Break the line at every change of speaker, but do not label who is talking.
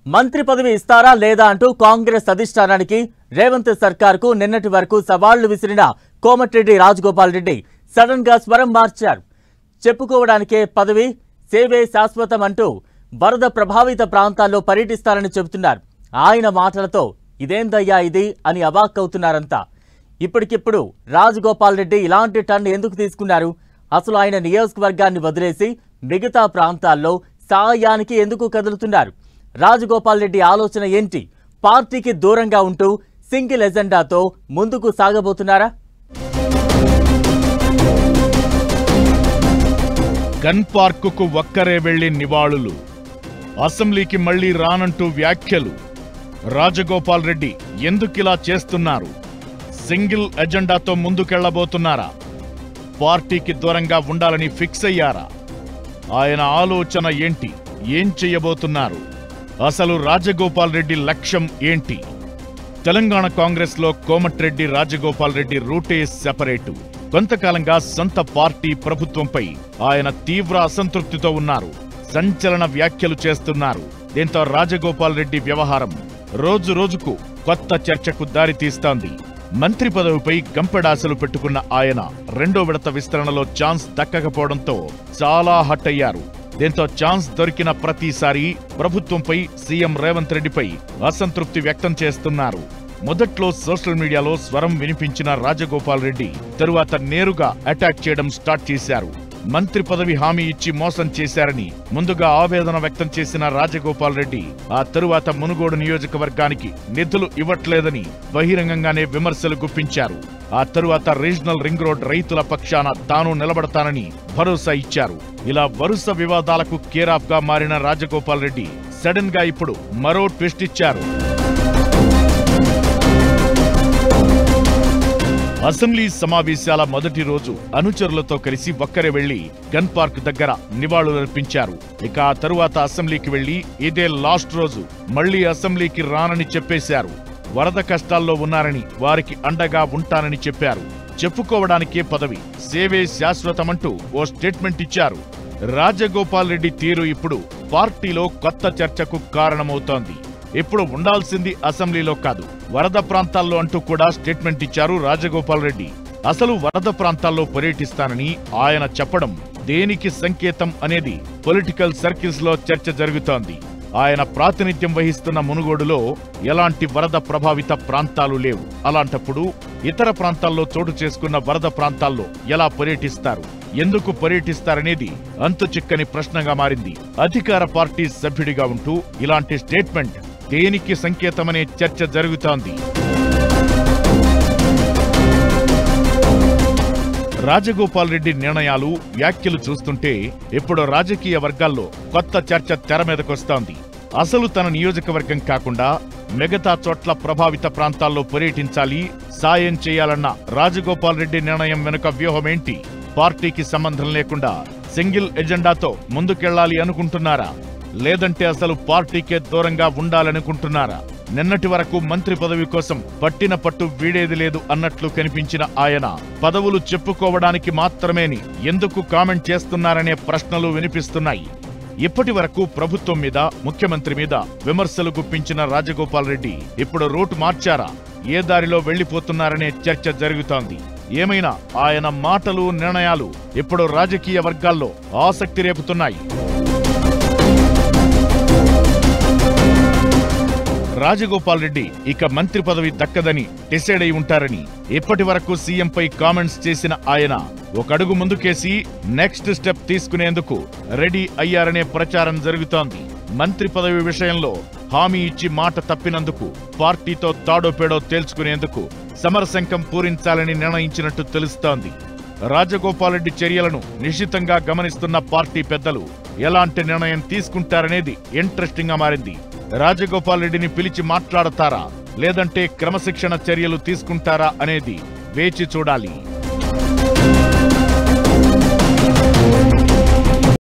మంత్రి పదవి ఇస్తారా లేదా అంటూ కాంగ్రెస్ అధిష్టానానికి రేవంత్ సర్కార్కు నిన్నటి వరకు సవాళ్లు విసిరిన కోమటిరెడ్డి రాజగోపాల్ రెడ్డి సడన్ గా స్వరం మార్చారు. చెప్పుకోవడానికే పదవి, సేవే శాశ్వతం అంటూ వరద ప్రభావిత ప్రాంతాల్లో పర్యటిస్తారని చెబుతున్నారు. ఆయన మాటలతో ఇదేందయ్యా ఇది అని అవాక్కవుతున్నారంతా. ఇప్పటికిప్పుడు రాజగోపాల్ రెడ్డి ఇలాంటి టర్న్ ఎందుకు తీసుకున్నారు? అసలు ఆయన నియోజకవర్గాన్ని వదిలేసి మిగతా ప్రాంతాల్లో సాయానికి ఎందుకు కదులుతున్నారు? రాజగోపాల్ రెడ్డి ఆలోచన ఏంటి? పార్టీకి దూరంగా ఉంటూ సింగిల్ ఎజెండాతో ముందుకు సాగబోతున్నారా?
గన్ పార్కుకు ఒక్కరే వెళ్లి నివాళులు, అసెంబ్లీకి మళ్లీ రానంటూ వ్యాఖ్యలు. రాజగోపాల్ రెడ్డి ఎందుకిలా చేస్తున్నారు? సింగిల్ ఎజెండాతో ముందుకెళ్లబోతున్నారా? పార్టీకి దూరంగా ఉండాలని ఫిక్స్ అయ్యారా? ఆయన ఆలోచన ఏంటి? ఏం చెయ్యబోతున్నారు? అసలు రాజగోపాల్ రెడ్డి లక్ష్యం ఏంటి? తెలంగాణ కాంగ్రెస్ లో కోమటిరెడ్డి రాజగోపాల్ రెడ్డి రూటే సెపరేటు. కొంతకాలంగా సొంత పార్టీ ప్రభుత్వంపై ఆయన తీవ్ర అసంతృప్తితో ఉన్నారు. సంచలన వ్యాఖ్యలు చేస్తున్నారు. దీంతో రాజగోపాల్ రెడ్డి వ్యవహారం రోజు రోజుకు కొత్త చర్చకు దారితీస్తోంది. మంత్రి పదవిపై గంపెడాశలు పెట్టుకున్న ఆయన రెండో విడత విస్తరణలో ఛాన్స్ దక్కకపోవడంతో చాలా హట్ అయ్యారు. దీంతో ఛాన్స్ దొరికిన ప్రతిసారి ప్రభుత్వంపై సీఎం రేవంత్ రెడ్డిపై అసంతృప్తి వ్యక్తం చేస్తున్నారు. మొదట్లో సోషల్ మీడియాలో స్వరం వినిపించిన రాజగోపాల్ రెడ్డి తరువాత నేరుగా అటాక్ చేయడం స్టార్ట్ చేశారు. మంత్రి పదవి హామీ ఇచ్చి మోసం చేశారని ముందుగా ఆవేదన వ్యక్తం చేసిన రాజగోపాల్ రెడ్డి ఆ తరువాత మునుగోడు నియోజకవర్గానికి నిధులు ఇవ్వట్లేదని బహిరంగంగానే విమర్శలు గుప్పించారు. ఆ తరువాత రీజనల్ రింగ్ రోడ్ రైతుల పక్షాన తాను నిలబడతానని భరోసా ఇచ్చారు. ఇలా వరుస వివాదాలకు కేరాఫ్ గా మారిన రాజగోపాల్ రెడ్డి సడన్ గా ఇప్పుడు మరో ట్విస్ట్ ఇచ్చారు. అసెంబ్లీ సమావేశాల మొదటి రోజు అనుచరులతో కలిసి ఒక్కరే వెళ్లి గన్ పార్క్ దగ్గర నివాళులర్పించారు. ఇక ఆ తరువాత అసెంబ్లీకి వెళ్లి ఇదే లాస్ట్ రోజు మళ్లీ అసెంబ్లీకి రానని చెప్పేశారు. వరద కష్టాల్లో ఉన్నారని, వారికి అండగా ఉంటానని చెప్పారు. చెప్పుకోవడానికే పదవి, సేవే శాశ్వతమంటూ ఓ స్టేట్మెంట్ ఇచ్చారు. రాజగోపాల్ రెడ్డి తీరు ఇప్పుడు పార్టీలో కొత్త చర్చకు కారణమవుతోంది. ఇప్పుడు ఉండాల్సింది అసెంబ్లీలో కాదు, వరద ప్రాంతాల్లో అంటూ కూడా స్టేట్మెంట్ ఇచ్చారు రాజగోపాల్ రెడ్డి. అసలు వరద ప్రాంతాల్లో పర్యటిస్తానని ఆయన చెప్పడం దేనికి సంకేతం అనేది పొలిటికల్ సర్కిల్స్ లో చర్చ జరుగుతోంది. ఆయన ప్రాతినిధ్యం వహిస్తున్న మునుగోడులో ఎలాంటి వరద ప్రభావిత ప్రాంతాలు లేవు. అలాంటప్పుడు ఇతర ప్రాంతాల్లో చోటు చేసుకున్న వరద ప్రాంతాల్లో ఎలా పర్యటిస్తారు? ఎందుకు పర్యటిస్తారనేది అంతు చిక్కని ప్రశ్నగా మారింది. అధికార పార్టీ సభ్యుడిగా ఉంటూ ఇలాంటి స్టేట్మెంట్ దేనికి సంకేతమనే చర్చ జరుగుతోంది. రాజగోపాల్ రెడ్డి నిర్ణయాలు, వ్యాఖ్యలు చూస్తుంటే ఇప్పుడు రాజకీయ వర్గాల్లో కొత్త చర్చ తెర మీదకొస్తోంది. అసలు తన నియోజకవర్గం కాకుండా మిగతా చోట్ల ప్రభావిత ప్రాంతాల్లో పర్యటించాలి, సాయం చేయాలన్న రాజగోపాల్ రెడ్డి నిర్ణయం వెనుక వ్యూహమేంటి? పార్టీకి సంబంధం లేకుండా సింగిల్ ఎజెండాతో ముందుకెళ్లాలి అనుకుంటున్నారా? లేదంటే అసలు పార్టీకే దూరంగా ఉండాలనుకుంటున్నారా? నిన్నటి వరకు మంత్రి పదవి కోసం పట్టిన పట్టు వీడేది లేదు అన్నట్లు కనిపించిన ఆయన పదవులు చెప్పుకోవడానికి మాత్రమేని ఎందుకు కామెంట్ చేస్తున్నారనే ప్రశ్నలు వినిపిస్తున్నాయి. ఇప్పటి వరకు ప్రభుత్వం మీద, ముఖ్యమంత్రి మీద విమర్శలు గుప్పించిన రాజగోపాల్ రెడ్డి ఇప్పుడు రూట్ మార్చారా? ఏ దారిలో వెళ్లిపోతున్నారనే చర్చ జరుగుతోంది. ఏమైనా ఆయన మాటలు, నిర్ణయాలు ఇప్పుడు రాజకీయ వర్గాల్లో ఆసక్తి రేపుతున్నాయి. రాజగోపాల్ రెడ్డి ఇక మంత్రి పదవి దక్కదని డిసైడ్ అయి ఉంటారని ఇప్పటి వరకు సీఎంపై కామెంట్స్ చేసిన ఆయన ఒక అడుగు ముందుకేసి నెక్స్ట్ స్టెప్ తీసుకునేందుకు రెడీ అయ్యారనే ప్రచారం జరుగుతోంది. మంత్రి పదవి విషయంలో హామీ ఇచ్చి మాట తప్పినందుకు పార్టీతో తాడోపేడో తేల్చుకునేందుకు సమరశంఖం పూరించాలని నిర్ణయించినట్టు తెలుస్తోంది. రాజగోపాల్ రెడ్డి చర్యలను నిశితంగా గమనిస్తున్న పార్టీ పెద్దలు ఎలాంటి నిర్ణయం తీసుకుంటారనేది ఇంట్రెస్టింగ్ గా మారింది. రాజగోపాల్ రెడ్డిని పిలిచి మాట్లాడతారా, లేదంటే క్రమశిక్షణ చర్యలు తీసుకుంటారా అనేది వేచి చూడాలి.